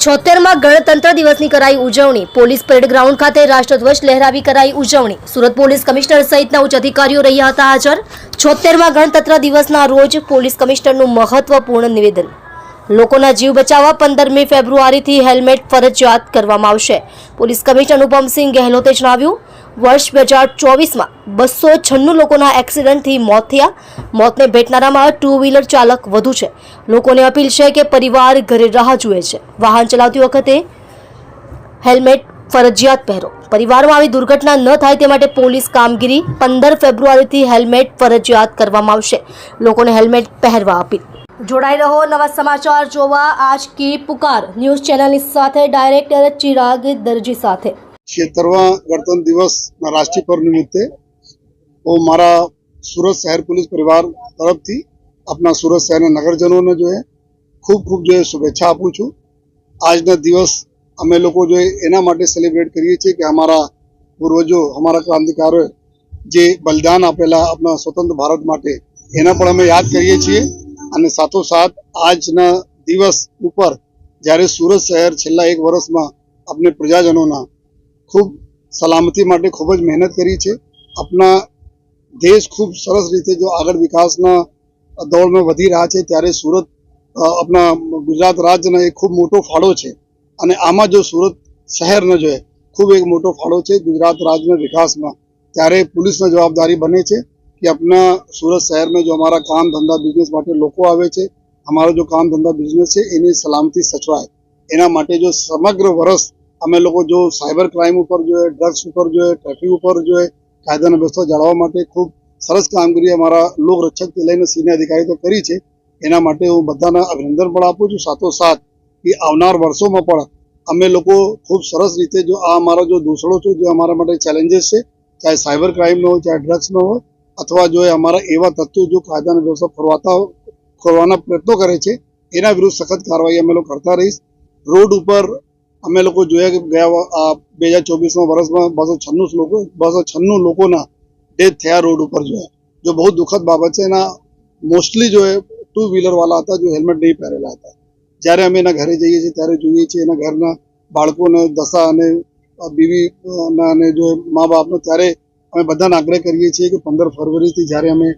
76માં ગણતંત્ર દિવસની કરાઈ ઉજવણી। પોલીસ પરેડ ગ્રાઉન્ડ ખાતે રાષ્ટ્રધ્વજ લહેરાવી કરાઈ ઉજવણી। સુરત પોલીસ કમિશનર સહિતના ઉચ્ચ અધિકારીઓ રહ્યા હતા હાજર। 76માં ગણતંત્ર દિવસના રોજ પોલીસ કમિશનરનું મહત્વપૂર્ણ નિવેદન। લોકોના જીવ બચાવવા 15મી ફેબ્રુઆરીથી હેલ્મેટ ફરજિયાત કરવામાં આવશે। પોલીસ કમિશનર અનુપમસિંહ ગહેલોતે જણાવ્યું, વર્ષ 2024માં 296 લોકોના એક્સિડન્ટથી મોત થયા। મોતને ભેટનારામાં ટુ વ્હીલર ચાલક વધુ છે। લોકોને અપીલ છે કે પરિવાર ઘરે રાહ જુએ છે, વાહન ચલાવતી વખતે હેલ્મેટ ફરજિયાત પહેરો। પરિવારમાં આવી દુર્ઘટના ન થાય તે માટે પોલીસ કામગીરી 15 ફેબ્રુઆરીથી હેલ્મેટ ફરજિયાત કરવામાં આવશે। લોકોને હેલ્મેટ પહેરવા અપીલ। જોડાઈ રહો નવા સમાચાર જોવા आज की पुकार न्यूज चैनल સાથે ડાયરેક્ટર ચિરાગ દરજી સાથે। 76वां गणतंत्र दिवस राष्ट्रीय पर्व निमित्ते वो मारा सूरत शहर पुलिस परिवार तरफ थी अपना सूरत शहर नगरजनों ने जो है खूब जो है शुभेच्छा आपू छू। आज ना दिवस अमे लोग जो है एना माटे सेलिब्रेट करिए छे कि हमारा पूर्वजों हमारा क्रांतिकारों जे बलिदान आपेला अपना स्वतंत्र भारत माटे एना पण अमे याद करिए छीए। અને સાથોસાથ આજના દિવસ ઉપર જ્યારે સુરત શહેર છેલ્લા એક વર્ષમાં આપણે પ્રજાજનોના ખૂબ સલામતી માટે ખૂબ જ મહેનત કરી છે। આપણા દેશ ખૂબ સરસ રીતે જો આગળ વિકાસના દોરમાં વધી રહ્યા છે ત્યારે સુરત આપણા ગુજરાત રાજ્યનો એક ખૂબ મોટો ફાળો છે અને આમાં જો સુરત શહેરનો જો ખૂબ એક મોટો ફાળો છે ગુજરાત રાજ્યના વિકાસમાં। ત્યારે पुलिसની જવાબદારી બને છે कि अपना सूरत शहर में जो हमारा काम धंधा बिजनेस माटे लोग आवे छे, हमारा जो काम धंधा बिजनेस है एनी सलामती सचवाय एना माटे जो समग्र वर्ष अमे लोग जो साइबर क्राइम पर जो है, ड्रग्स पर जो है, ट्रैफिक पर जो है कायदा व्यवस्था जाळवा माटे खूब सरस कामगीरी हमारा लोक रक्षक लईने सीनियर अधिकारी तो करी छे। एना माटे हूँ बधाने अभिनंदन पण आपू छूं। साथोसाथ कि आवनार वर्षों में पण अमे लोग खूब सरस रीते जो आ हमारा जो दूसरो छे जो हमारा माटे चैलेंजेस है, चाहे साइबर क्राइम नो हो, चाहे ड्रग्स नो हो अथवा जो है हमारा एवं तत्व जो कायदा व्यवस्था खोलवाना प्रयत्नों करे छे एना विरुद्ध सख्त कार्रवाई अमे लोग करता रहीश। रोड पर अमे लोग जो है गया 2024 वर्ष में 296 लोगों डेथ थे रोड पर जो है जो बहुत दुखद बाबत है। मोस्टली जो है टू व्हीलर वाला था जो हेल्मेट नहीं पहरेला था। जयरे अमे एना घरे जईए छीए त्यारे जोईए छीए एना घरना बाळकोने दशा अने बीवी ने जो माँ बापने त्यारे અમે બધાને આગ્રહ કરીએ છીએ કે 15 ફરવરીથી જ્યારે અમે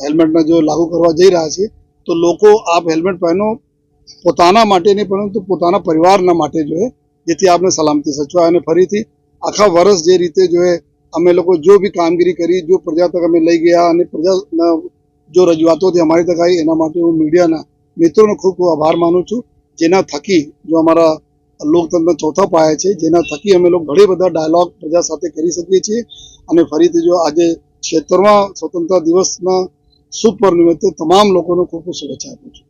હેલ્મેટને જો લાગુ કરવા જઈ રહ્યા છીએ તો લોકો આપ હેલ્મેટ પહેરો પોતાના માટે નહીં પરંતુ પોતાના પરિવારના માટે જો है જેથી આપને સલામતી સચવાય। અને ફરીથી આખા વર્ષ જે રીતે જો है અમે લોકો જો બી કામગીરી કરી जो પ્રજા તક અમે લઈ ગયા અને પ્રજાના जो રજૂઆતોથી અમારી તક આવી એના માટે હું મીડિયાના મિત્રોનો ખૂબ ખૂબ આભાર માનું છું જેના થકી जो અમારા લોકતંત્ર ચોથા પાયા છે જેના થકી અમે લોકો ઘણી બધા ડાયલોગ પ્રજા સાથે કરી શકીએ છીએ। અને ફરીથી જો આજે 76મા સ્વતંત્રતા દિવસના શુભ પર્વ નિમિત્તે તમામ લોકોને ખૂબ ખૂબ શુભેચ્છા આપું છું।